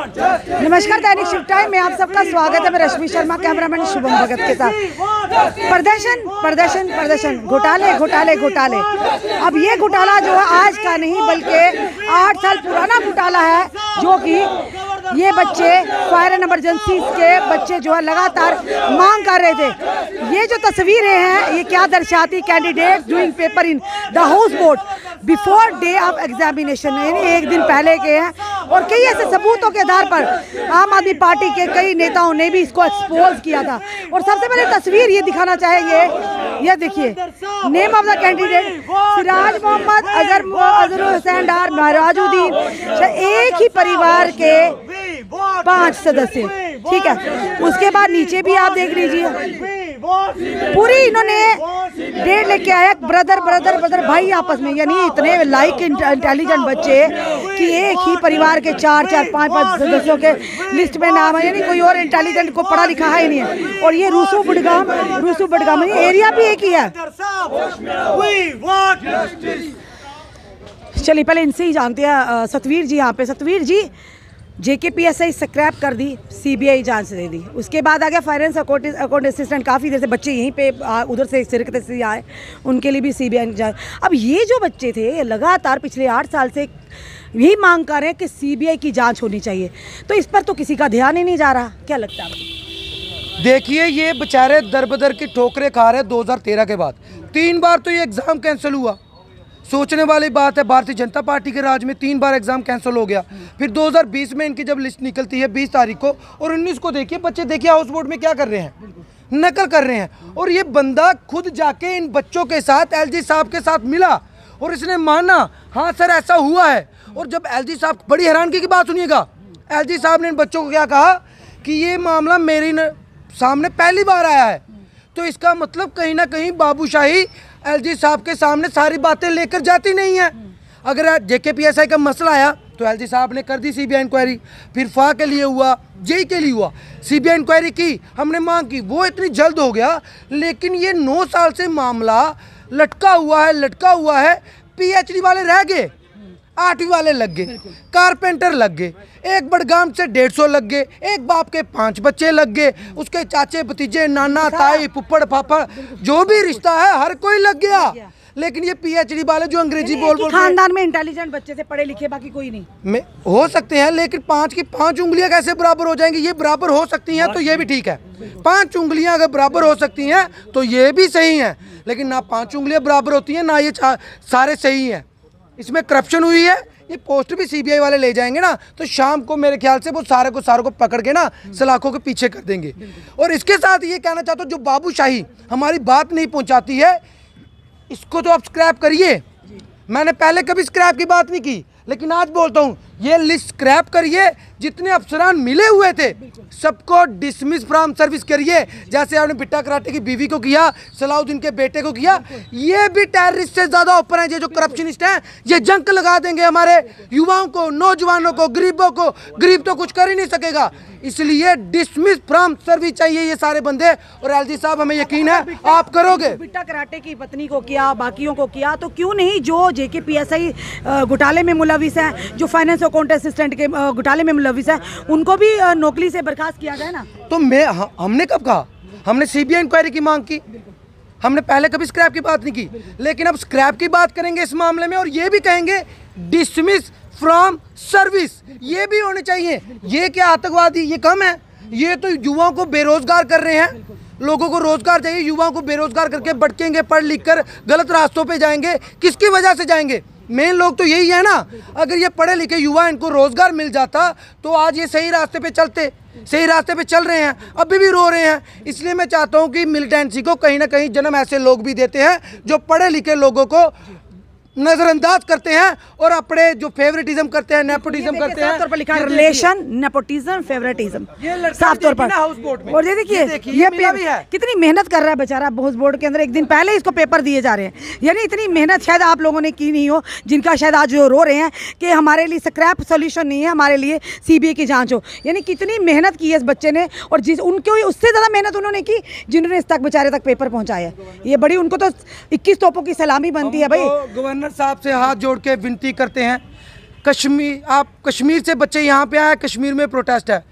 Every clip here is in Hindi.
नमस्कार, दैनिक शिफ्ट टाइम में आप सबका स्वागत है। मैं रश्मि शर्मा, कैमरामैन शुभम भगत के साथ। प्रदर्शन प्रदर्शन प्रदर्शन, घोटाले घोटाले घोटाले। अब ये घोटाला जो है आज का नहीं बल्कि 8 साल पुराना घोटाला है, जो कि ये बच्चे फायर एंड इमरजेंसी के बच्चे जो है लगातार मांग कर रहे थे। ये जो तस्वीरें हैं ये क्या दर्शाती? Candidate doing paper in the house boat before day of examination, यानी एक दिन पहले के हैं। और कई ऐसे सबूतों के आधार पर आम आदमी पार्टी के कई नेताओं ने भी इसको एक्सपोज किया था। और सबसे पहले तस्वीर ये दिखाना चाहेंगे, ये देखिए, name of the candidate Siraj Mohammad, Azhar Hussain Dar, Mehrajuddin, एक ही परिवार के 5 सदस्य, ठीक है। उसके बाद नीचे भी आप देख लीजिए, पूरी इन्होंने डेट लेके आया, ब्रदर ब्रदर ब्रदर भाई आपस में, यानी इतने लाइक इंटेलिजेंट बच्चे कि एक ही परिवार के 4-4, 5-5 सदस्यों के लिस्ट में नाम है, यानी कोई और इंटेलिजेंट को पढ़ा लिखा है ही नहीं है। और ये रूसू बडगाम एरिया भी एक ही है। चलिए पहले इनसे ही जानते हैं। सतवीर जी यहाँ पे, सतवीर जी, JKPSI स्क्रैप कर दी, CBI जांच दे दी, उसके बाद आ गया फाइनेंस अकाउंट असिस्टेंट। काफ़ी देर से बच्चे यहीं पे उधर से शिरकत से आए, उनके लिए भी CBI जांच। अब ये जो बच्चे थे लगातार पिछले 8 साल से यही मांग कर रहे हैं कि CBI की जांच होनी चाहिए, तो इस पर तो किसी का ध्यान ही नहीं जा रहा। क्या लगता है आपको? देखिए, ये बेचारे दर बदर की ठोकरें खा रहे। 2013 के बाद 3 बार तो ये एग्ज़ाम कैंसिल हुआ। सोचने वाली बात है, भारतीय जनता पार्टी के राज में 3 बार एग्जाम कैंसिल हो गया। फिर 2020 में इनकी जब लिस्ट निकलती है 20 तारीख को, और 19 को देखिए बच्चे, देखिए हाउस बोट में क्या कर रहे हैं, नकल कर रहे हैं। और ये बंदा खुद जाके इन बच्चों के साथ LG साहब के साथ मिला और इसने माना, हाँ सर ऐसा हुआ है। और जब LG साहब, बड़ी हैरानगी की बात सुनिएगा, LG साहब ने इन बच्चों को क्या कहा कि ये मामला मेरी सामने पहली बार आया है। तो इसका मतलब कहीं ना कहीं बाबूशाही LG साहब के सामने सारी बातें लेकर जाती नहीं है। अगर JKPSI का मसला आया तो LG साहब ने कर दी CBI इंक्वायरी, फिर FA के लिए हुआ, JEE के लिए हुआ, CBI इंक्वायरी की, हमने मांग की, वो इतनी जल्द हो गया। लेकिन ये 9 साल से मामला लटका हुआ है। PhD वाले रह गए, 8वीं वाले लग गए, कारपेंटर लग गए, एक बड़गाम से 150 लग गए, एक बाप के 5 बच्चे लग गए, उसके चाचे भतीजे, नाना ताई, फुप्पड़ फाफड़, जो भी रिश्ता है हर कोई लग गया। लेकिन ये PhD वाले जो अंग्रेजी बोल खानदान में इंटेलिजेंट बच्चे थे, पढ़े लिखे, बाकी कोई नहीं हो सकते हैं। लेकिन 5 की 5 उंगलियां कैसे बराबर हो जाएंगी? ये बराबर हो सकती हैं तो ये भी ठीक है। 5 उंगलियां अगर बराबर हो सकती हैं तो ये भी सही है। लेकिन ना 5 उंगलियां बराबर होती हैं, ना ये सारे सही हैं। इसमें करप्शन हुई है। ये पोस्ट भी CBI वाले ले जाएंगे ना, तो शाम को मेरे ख्याल से वो सारे को पकड़ के ना सलाखों के पीछे कर देंगे। और इसके साथ ये कहना चाहता हूँ, जो बाबूशाही हमारी बात नहीं पहुँचाती है, इसको तो आप स्क्रैप करिए। मैंने पहले कभी स्क्रैप की बात नहीं की, लेकिन आज बोलता हूँ, ये लिस्ट स्क्रैप करिए। जितने अफसरान मिले हुए थे सबको डिसमिस फ्रॉम सर्विस करिए, जैसे आपने बिट्टा कराटे की बीवी को किया, सलाउद्दीन के बेटे को किया। ये भी टेररिस्ट से ज़्यादा ऊपर हैं। ये जो करप्शनिस्ट हैं, ये जंक लगा देंगे हमारे युवाओं को, नौजवानों को, गरीबों को। गरीब तो कुछ कर ही नहीं सकेगा, इसलिए डिसमिस फ्रॉम सर्विस चाहिए ये सारे बंदे। और LG साहब, हमें यकीन है आप करोगे। बिट्टा कराटे की पत्नी को किया, बाकियों को किया, तो क्यों नहीं जो JKPSI घोटाले में मुलविस है, जो फाइनेंस अकाउंट असिस्टेंट के घोटाले में मुलविस है, उनको भी नौकरी से बर्खास्त किया जाए ना। तो हमने कब कहा? हमने CBI इंक्वायरी की मांग की, हमने पहले कभी स्क्रैप की बात नहीं की। लेकिन अब स्क्रैप की बात करेंगे इस मामले में, और ये भी कहेंगे डिसमिस फ्रॉम सर्विस, ये भी होने चाहिए। ये क्या आतंकवादी? ये कम है? ये तो युवाओं को बेरोजगार कर रहे हैं। लोगों को रोजगार चाहिए, युवाओं को बेरोजगार करके भटकेंगे, पढ़ लिख कर गलत रास्तों पे जाएंगे। किसकी वजह से जाएंगे? मेन लोग तो यही है ना। अगर ये पढ़े लिखे युवा, इनको रोजगार मिल जाता तो आज ये सही रास्ते पे चलते, सही रास्ते पे चल रहे हैं, अभी भी रो रहे हैं। इसलिए मैं चाहता हूँ कि मिलिटेंसी को कहीं ना कहीं जन्म ऐसे लोग भी देते हैं जो पढ़े लिखे लोगों को नजरअंदाज करते हैं और अपने जो फेवरेटिज्म करते हैं, नेपोटिज्म करते हैं। तौर पर लिखा है रिलेशन, नेपोटिज्म, फेवरेटिज्म, साफ तौर पर। और ये देखिए, ये भी है, कितनी मेहनत कर रहा है बेचारा हाउस बोर्ड के अंदर। एक दिन पहले इसको पेपर दिए जा रहे हैं, यानी इतनी मेहनत शायद आप लोगों ने की नहीं हो, जिनका शायद आज जो रो रहे हैं कि हमारे लिए स्क्रैप सोल्यूशन नहीं है, हमारे लिए CBI की जांच हो। यानी कितनी मेहनत की है इस बच्चे ने, और उनको उससे ज़्यादा मेहनत उन्होंने की जिन्होंने इस तक बेचारे तक पेपर पहुँचाया। ये बड़ी, उनको तो 21 तोपों की सलामी बनती है भाई। गवर्नर साहब से हाथ जोड़ के विनती करते हैं कश्मीर से बच्चे यहाँ पे आए, कश्मीर में प्रोटेस्ट है।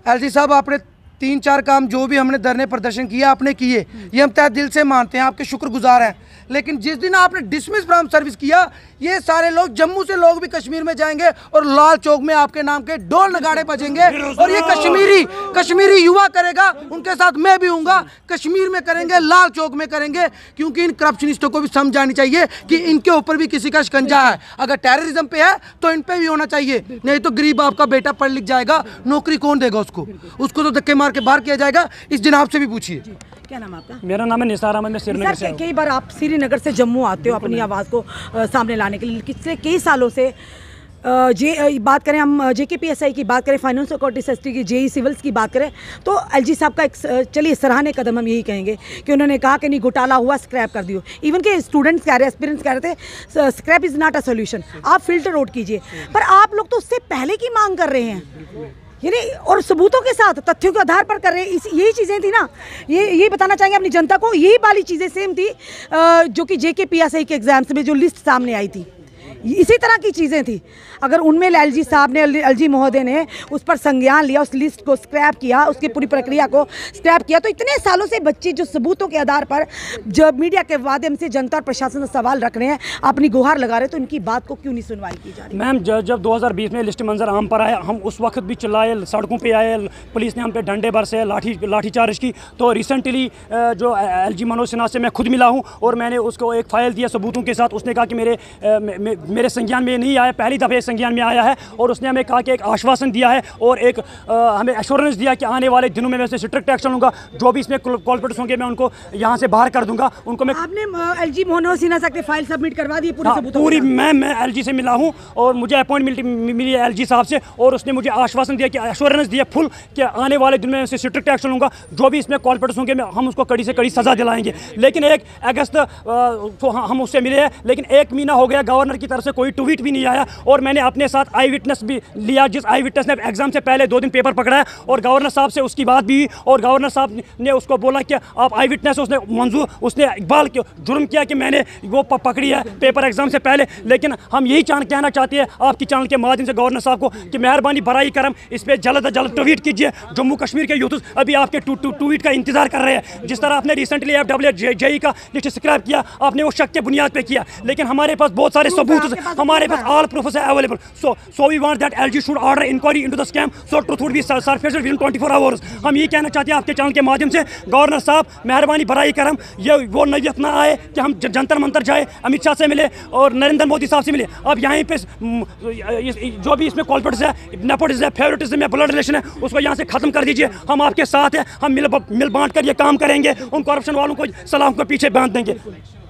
एलजी साहब आपने 3-4 काम जो भी हमने धरने प्रदर्शन किया आपने किए, ये हम तहे दिल से मानते हैं, आपके शुक्रगुजार हैं। लेकिन जिस दिन आपने डिसमिस फ्रॉम सर्विस किया, ये सारे लोग जम्मू से लोग भी कश्मीर में जाएंगे और लाल चौक में आपके नाम के ढोल नगाड़े बजेंगे और ये कश्मीरी युवा करेगा, उनके साथ मैं भी हूँगा। कश्मीर में करेंगे, लाल चौक में करेंगे, क्योंकि इन करप्शनिस्टों को भी समझ आनी चाहिए कि इनके ऊपर भी किसी का शिकंजा है। अगर टेररिज्म पे है तो इन पे भी होना चाहिए, नहीं तो गरीब आपका बेटा पढ़ लिख जाएगा, नौकरी कौन देगा उसको तो धक्के मार के बाहर किया जाएगा। इस जनाब से भी पूछिए। क्या नाम आपका? मेरा नाम है निसार अहमद, मैं श्रीनगर से हूँ। कई बार आप श्रीनगर से जम्मू आते हो अपनी आवाज़ को सामने लाने के लिए, पिछले कई सालों से बात करें हम JKPSI की बात करें, फाइनेंस सिक्योरिटी सिस्टम की, JEE सिविल्स की बात करें, तो LG साहब का एक चलिए सराहनीय कदम हम यही कहेंगे कि उन्होंने कहा कि नहीं घोटाला हुआ, स्क्रैप कर दियो। इवन के स्टूडेंट्स कह रहे, एस्पिरेंट्स कह रहे थे scrap is not a solution, आप फिल्टर आउट कीजिए। पर आप लोग तो उससे पहले की मांग कर रहे हैं, यानी और सबूतों के साथ, तथ्यों के आधार पर कर रहे हैं। यही चीज़ें थी ना, ये बताना चाहेंगे अपनी जनता को, यही वाली चीज़ें सेम थी जो कि JKPSI के एग्जाम्स में जो लिस्ट सामने आई थी, इसी तरह की चीज़ें थी। अगर उनमें LG साहब ने, LG महोदय ने उस पर संज्ञान लिया, उस लिस्ट को स्क्रैप किया, उसकी पूरी प्रक्रिया को स्क्रैप किया, तो इतने सालों से बच्चे जो सबूतों के आधार पर जब मीडिया के माध्यम से जनता और प्रशासन से सवाल रख रहे हैं, अपनी गुहार लगा रहे हैं, तो इनकी बात को क्यों नहीं सुनवाई की जा रही? मैम, जब 2020 में लिस्ट मंजर आम पर आया, हम उस वक्त भी चिल्लाए, सड़कों पे आए, पुलिस ने हम पे डंडे बरसे, लाठीचार्ज की। तो रिसेंटली जो LG मनोज सिन्हा से मैं खुद मिला हूँ और मैंने उसको एक फ़ाइल दिया सबूतों के साथ। उसने कहा कि मेरे संज्ञान में नहीं आया, पहली दफ़े संज्ञान में आया है, और उसने हमें कहा कि एक आश्वासन दिया है और एक हमें एश्योरेंस दिया कि आने वाले दिनों में वैसे स्ट्रिक्ट एक्शन लूँगा, जो भी इसमें कॉल्प्रिट्स होंगे मैं उनको यहाँ से बाहर कर दूंगा। उनको मैं आपने LG मनोज सिन्हा से फाइल सबमिट करवा दी पूरी सबूतों? पूरी मैं LG से मिला हूँ और मुझे अपॉइंटमेंट मिली है LG साहब से, और उसने मुझे आश्वासन दिया कि एश्योरेंस दिया फुल कि आने वाले दिन में स्ट्रिक्ट एक्शन लूँगा, जो भी इसमें कॉल्प्रिट्स होंगे हम उसको कड़ी से कड़ी सज़ा दिलाएंगे। लेकिन 1 अगस्त तो हम उससे मिले हैं, लेकिन 1 महीना हो गया, गवर्नर की तरफ से कोई ट्वीट भी नहीं आया। और मैंने अपने साथ आई विटनेस भी लिया, जिस आई विटनेस ने एग्जाम से पहले 2 दिन पेपर पकड़ा है, और गवर्नर साहब से उसकी बात भी हुई, और गवर्नर साहब ने उसको बोला कि आप आई विटनेस, उसने इकबाल जुर्म किया कि मैंने वो पकड़ी है पेपर एग्जाम से पहले। लेकिन हम यही कहना चाहते हैं आपकी चैनल के माध्यम से गवर्नर साहब को कि मेहरबानी बराई करम इस पर जल्द से जल्द ट्वीट कीजिए। जम्मू कश्मीर के यूथ अभी आपके ट्वीट का इंतजार कर रहे हैं। जिस तरह आपने रिसेंटली FWJE का लिस्ट स्क्रैप किया, आपने वो शक के बुनियाद पे किया, लेकिन हमारे पास बहुत सारे सबूत, हमारे पास ऑल प्रूफ्स है available. So we want that LG should order inquiry into the scam, so truth would be surfaced within 24 hours। हम ये कहना चाहते हैं आपके चैनल के माध्यम से, गवर्नर साहब मेहरबानी बराई करम ये वो नैयत ना आए कि हम जंतर मंतर जाए, अमित शाह से मिले और नरेंद्र मोदी साहब से मिले। अब यहाँ पे जो भी इसमें कॉल्प्रिट्स है, नेपोटिज्म है, फेवरेटिज्म है, ब्लड रिलेशन है, उसको यहाँ से खत्म कर दीजिए। हम आपके साथ हैं, हम मिल बांट कर ये काम करेंगे, उन करप्शन वालों को सलाम को पीछे बांध देंगे।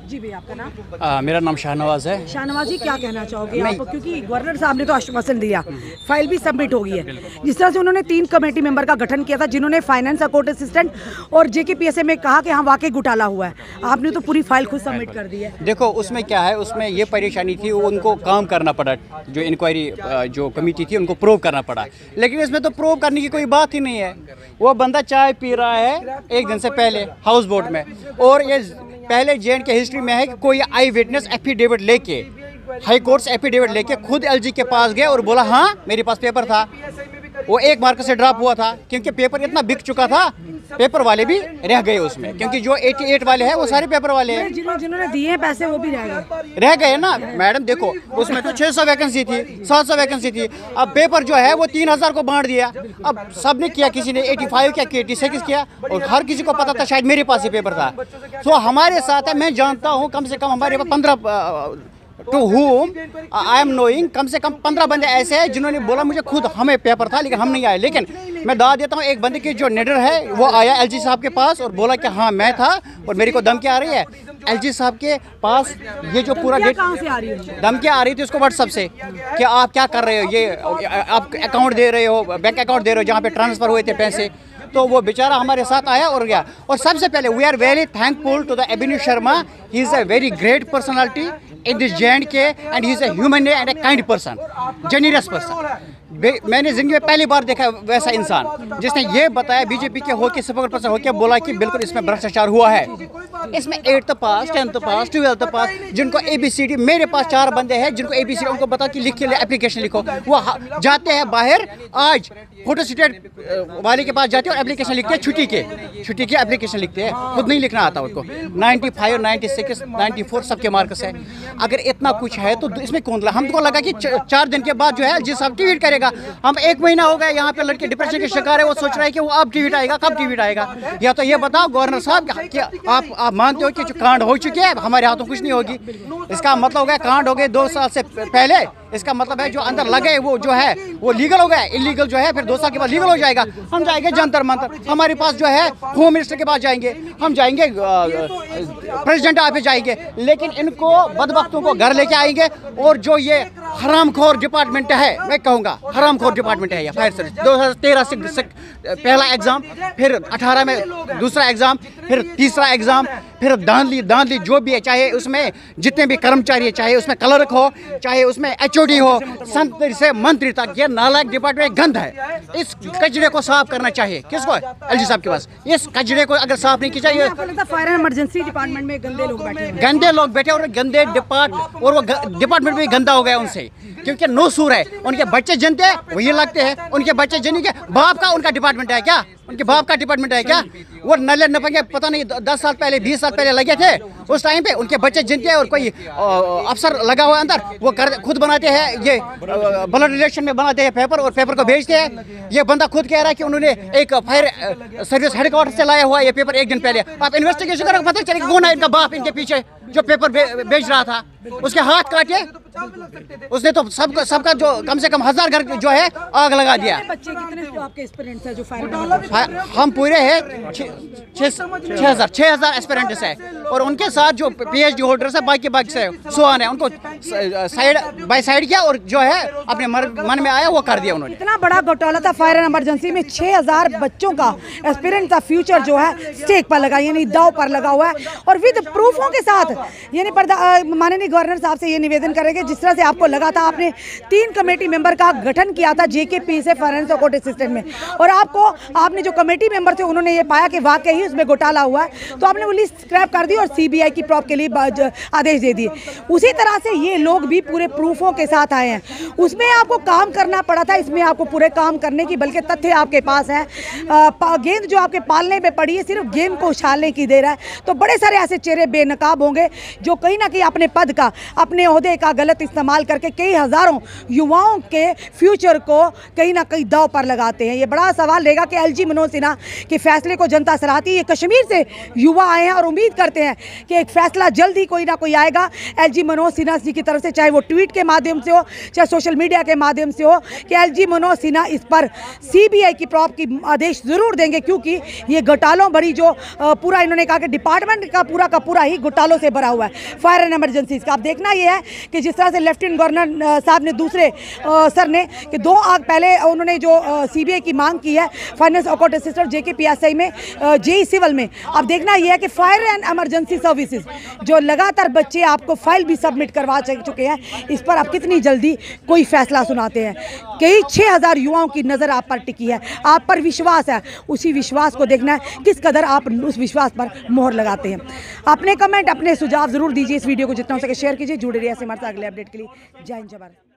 जी भैया, आपका नाम? मेरा नाम शाहनवाज है। शाहनवाज जी, क्या कहना चाहोगे आप, क्योंकि गवर्नर साहब ने तो आश्वासन दिया, फाइल भी सबमिट हो गई है, जिस तरह से उन्होंने 3 कमेटी मेंबर का गठन किया था, जिन्होंने फाइनेंस अकाउंट असिस्टेंट और JKPSI में कहा कि हाँ वाकई घोटाला हुआ है, आपने तो पूरी फाइल खुद सबमिट कर दी है। देखो उसमें क्या है, उसमें ये परेशानी थी, उनको काम करना पड़ा, जो इंक्वायरी जो कमेटी थी उनको प्रूव करना पड़ा, लेकिन इसमें तो प्रूव करने की कोई बात ही नहीं है। वो बंदा चाय पी रहा है 1 दिन से पहले हाउस बोट में, और ये पहले JNK के हिस्ट्री में है कि कोई आई विटनेस एफिडेविट लेके, हाई कोर्ट से एफिडेविट लेके खुद LG के पास गया और बोला हाँ मेरे पास पेपर था। वो 1 मार्क से ड्रॉप हुआ था क्योंकि पेपर इतना बिक चुका था, पेपर वाले भी रह गए उसमें, क्योंकि जो 88 वाले हैं वो सारे पेपर वाले हैं। जिन्होंने दिए हैं पैसे वो भी रह गए ना मैडम। देखो उसमें तो 600 वैकेंसी थी, 700 वैकेंसी थी, अब पेपर जो है वो 3000 को बांट दिया। अब सबने किया, किसी ने 85 किया, 86 किया, और हर किसी को पता था शायद मेरे पास ही पेपर था। तो हमारे साथ है, मैं जानता हूँ कम से कम हमारे पास 15 to whom I am knowing, कम से कम 15 बंदे ऐसे हैं जिन्होंने बोला मुझे खुद हमें पेपर था लेकिन हम नहीं आए। लेकिन मैं दाद देता हूँ, एक बंदे की जो निडर है वो आया LG साहब के पास और बोला कि हाँ मैं था और मेरे को धमकी आ रही है। LG साहब के पास ये जो पूरा धमकी आ रही थी उसको व्हाट्सएप से कि आप क्या कर रहे हो, ये आप अकाउंट दे रहे हो, बैंक अकाउंट दे रहे हो जहाँ पे ट्रांसफ़र हुए थे पैसे। तो वो बेचारा हमारे साथ आया और गया। और सबसे पहले we are very thankful to the Abhinav Sharma, he is a very great personality in this JNK and he is a human and a kind person, generous person. मैंने जिंदगी में पहली बार देखा वैसा इंसान जिसने ये बताया बीजेपी के होके स्पीकर पर से होके बोला कि बिल्कुल इसमें भ्रष्टाचार हुआ है। इसमें 8th पास, 10th पास, 12th पास, जिनको ABCD, मेरे पास 4 बंदे हैं जिनको ABCD, उनको बता कि लिख के एप्लीकेशन लिखो, वो जाते हैं बाहर। आज फोटो स्टेट वाले के पास जाते हैं और एप्लीकेशन लिखते हैं, छुट्टी की एप्लीकेशन लिखते हैं, खुद नहीं लिखना आता उनको। 95, 96, 94 सबके मार्क्स है। अगर इतना कुछ है तो इसमें कौन लगा? हमको लगा कि 4 दिन के बाद जो है जिस साहब ट्वीट करेगा। हम 1 महीना हो गया यहाँ पे लड़के डिप्रेशन के शिकार है, वो सोच रहा है कि वो अब ट्वीट आएगा, कब ट्वीट आएगा? या तो ये बताओ गवर्नर साहब कि आप मानते हो कि जो कांड हो चुके हैं हमारे हाथों कुछ नहीं होगी? इसका मतलब हो गया कांड हो गए 2 साल से पहले। इसका मतलब है जो अंदर लगे वो जो है वो लीगल हो गया, इलीगल जो है फिर 2 साल के बाद लीगल हो जाएगा। हम जाएंगे जंतर मंतर, हमारे पास जो है होम मिनिस्टर के पास जाएंगे, हम जाएंगे प्रेसिडेंट ऑफिस जाएंगे, लेकिन इनको बदबख्तों को घर लेके आएंगे। और जो ये हरामखोर डिपार्टमेंट है, मैं कहूँगा हरामखोर डिपार्टमेंट है ये फायर सर्विस। 2013 से पहला एग्ज़ाम, फिर 18 में दूसरा एग्ज़ाम, फिर तीसरा एग्ज़ाम, फिर धांधली जो भी है, चाहे उसमें जितने भी कर्मचारी है, चाहे उसमें क्लर्क हो, चाहे उसमें HOD हो, संतरी से मंत्री तक, ये नालायक डिपार्टमेंट गंद है। इस कचरे को साफ करना चाहिए। किसको? LG साहब के पास। इस कचरे को अगर साफ नहीं किया जाए, फायर एंड इमरजेंसी डिपार्टमेंट में गंदे लोग बैठे और गंदे डिपार्टमेंट, और वो डिपार्टमेंट भी गंदा हो गया उनसे, क्योंकि नो सूर है। उनके बच्चे जनते हैं वही लगते हैं, उनके बच्चे जनी के बाप का उनका डिपार्टमेंट है क्या? उनके बाप का डिपार्टमेंट है क्या? वो नले नपंगे पता नहीं 10 साल पहले 20 साल पहले लगे थे, उस टाइम पे उनके बच्चे जिनते हैं और कोई अफसर लगा हुआ अंदर, वो खुद बनाते हैं, ये ब्लड रिलेशन में बनाते हैं पेपर और पेपर को भेजते हैं। ये बंदा खुद कह रहा है कि उन्होंने एक फायर सर्विस हेडक्वार्टर से लाया हुआ ये पेपर 1 दिन पहले। आप इन्वेस्टिगेशन करो, पता चलेगा कौन है इनका बाप इनके पीछे जो पेपर बेच रहा था। उसके हाथ काटे, उसने तो सबका जो कम से कम 1000 घर जो है आग लगा दिया। बच्चे कितने जो आपके एस्पिरेंट्स हैं जो फायर? हम पूरे हैं 6000 एस्पिरेंट्स है, और उनके साथ जो PhD होल्डर्स है बाकी से सुहान है, उनको साइड बाय साइड किया और जो है अपने मन में आया वो कर दिया उन्होंने। इतना बड़ा घोटाला था फायर एंड इमरजेंसी में, 6000 बच्चों का एस्पिरेंट का फ्यूचर जो है स्टेक पर लगा, यानी दाव पर लगा हुआ है, और विद प्रूफों के साथ। यानी माननीय गवर्नर साहब से ये निवेदन करेंगे, जिस तरह से आपको लगा था, आपने 3 कमेटी मेंबर का गठन किया था JKP से फाइनेंस कोर्ट असिस्टेंट में, और आपने जो कमेटी मेंबर थे उन्होंने ये पाया कि वाकई ही उसमें घोटाला हुआ है, तो आपने वो लिस्ट स्क्रैप कर दी और CBI की प्रॉब के लिए आदेश दे दिए। उसी तरह से ये लोग भी पूरे प्रूफों के साथ आए हैं। उसमें आपको काम करना पड़ा था, इसमें आपको पूरे काम करने की बल्कि तथ्य आपके पास है। गेंद जो आपके पालने में पड़ी है, सिर्फ गेंद को उछालने की देर है। तो बड़े सारे ऐसे चेहरे बेनकाब होंगे जो कहीं ना कहीं अपने पद का, अपने ओहदे का गलत इस्तेमाल करके कई हज़ारों युवाओं के फ्यूचर को कहीं ना कहीं दाव पर लगाते हैं। ये बड़ा सवाल रहेगा कि LG मनोज सिन्हा के फैसले को जनता सराहती है। कश्मीर से युवा आए हैं और उम्मीद करते हैं कि एक फैसला जल्द ही कोई ना कोई आएगा LG मनोज सिन्हा जी की तरफ से, चाहे वो ट्वीट के माध्यम से हो, चाहे सोशल मीडिया के माध्यम से हो, कि LG मनोज सिन्हा इस पर CBI की प्रॉब की आदेश ज़रूर देंगे, क्योंकि ये घोटालों भरी जो पूरा इन्होंने कहा कि डिपार्टमेंट का पूरा ही घोटालों से भरा हुआ है फायर एंड इमरजेंसीज का। अब देखना ये है कि जिस तरह से लेफ्टिनेंट गवर्नर साहब ने दूसरे सर ने कि 2 आग पहले उन्होंने जो CBI की मांग की है फाइनेंस कोर्ट असिस्टेंट JKPSI में, JE सिविल में। अब देखना यह है कि फायर एंड इमरजेंसी सर्विसेज जो लगातार बच्चे आपको फाइल भी सबमिट करवा चुके हैं, इस पर आप कितनी जल्दी कोई फैसला सुनाते हैं। कई 6000 युवाओं की नज़र आप पर टिकी है, आप पर विश्वास है, उसी विश्वास को देखना है किस कदर आप उस विश्वास पर मोहर लगाते हैं। अपने कमेंट, अपने सुझाव ज़रूर दीजिए। इस वीडियो को जितना हो सके शेयर कीजिए। जुड़े रहिए हमारे साथ अगले अपडेट के लिए। जय हिंद, जय भारत।